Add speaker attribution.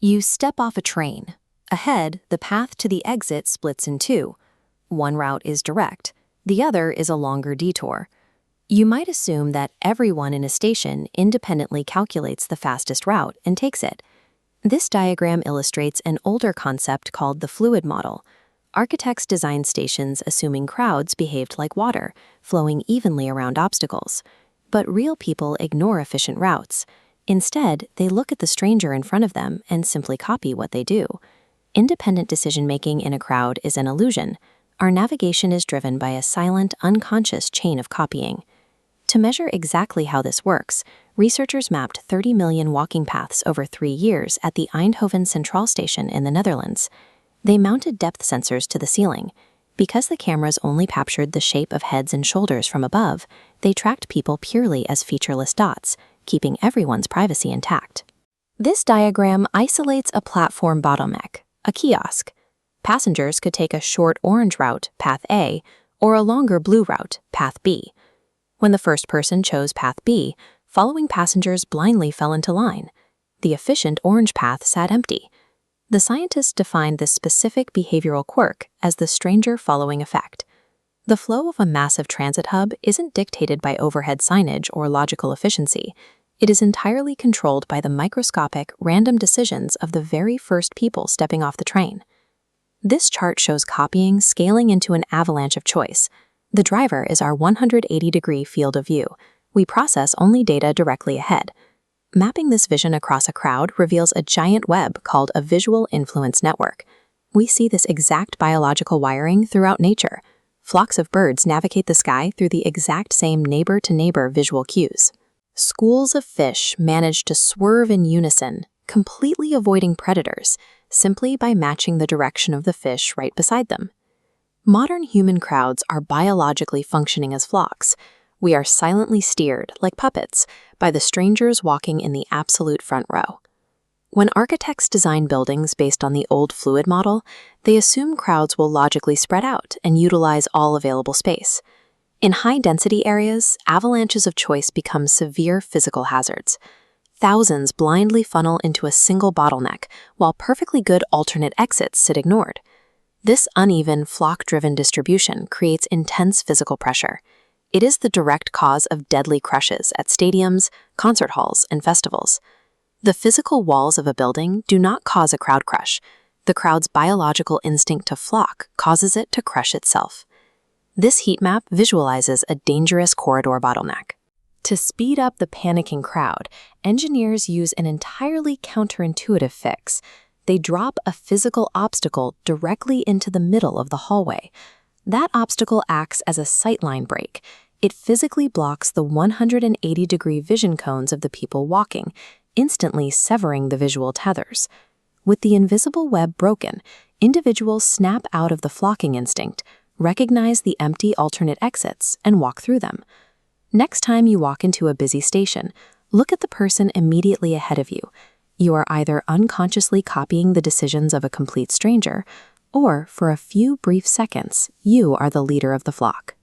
Speaker 1: You step off a train. Ahead, the path to the exit splits in two. One route is direct, the other is a longer detour. You might assume that everyone in a station independently calculates the fastest route and takes it. This diagram illustrates an older concept called the fluid model. Architects designed stations assuming crowds behaved like water, flowing evenly around obstacles. But real people ignore efficient routes. Instead, they look at the stranger in front of them and simply copy what they do. Independent decision-making in a crowd is an illusion. Our navigation is driven by a silent, unconscious chain of copying. To measure exactly how this works, researchers mapped 30 million walking paths over 3 years at the Eindhoven Centraal Station in the Netherlands. They mounted depth sensors to the ceiling. Because the cameras only captured the shape of heads and shoulders from above, they tracked people purely as featureless dots, keeping everyone's privacy intact. This diagram isolates a platform bottleneck, a kiosk. Passengers could take a short orange route, path A, or a longer blue route, path B. When the first person chose path B, following passengers blindly fell into line. The efficient orange path sat empty. The scientists defined this specific behavioral quirk as the stranger following effect. The flow of a massive transit hub isn't dictated by overhead signage or logical efficiency. It is entirely controlled by the microscopic, random decisions of the very first people stepping off the train. This chart shows copying scaling into an avalanche of choice. The driver is our 180-degree field of view. We process only data directly ahead. Mapping this vision across a crowd reveals a giant web called a visual influence network. We see this exact biological wiring throughout nature. Flocks of birds navigate the sky through the exact same neighbor-to-neighbor visual cues. Schools of fish manage to swerve in unison, completely avoiding predators, simply by matching the direction of the fish right beside them. Modern human crowds are biologically functioning as flocks. We are silently steered, like puppets, by the strangers walking in the absolute front row. When architects design buildings based on the old fluid model, they assume crowds will logically spread out and utilize all available space. In high-density areas, avalanches of choice become severe physical hazards. Thousands blindly funnel into a single bottleneck, while perfectly good alternate exits sit ignored. This uneven, flock-driven distribution creates intense physical pressure. It is the direct cause of deadly crushes at stadiums, concert halls, and festivals. The physical walls of a building do not cause a crowd crush. The crowd's biological instinct to flock causes it to crush itself. This heat map visualizes a dangerous corridor bottleneck. To speed up the panicking crowd, engineers use an entirely counterintuitive fix. They drop a physical obstacle directly into the middle of the hallway. That obstacle acts as a sightline break. It physically blocks the 180-degree vision cones of the people walking, instantly severing the visual tethers. With the invisible web broken, individuals snap out of the flocking instinct, recognize the empty alternate exits, and walk through them. Next time you walk into a busy station, look at the person immediately ahead of you. You are either unconsciously copying the decisions of a complete stranger, or for a few brief seconds, you are the leader of the flock.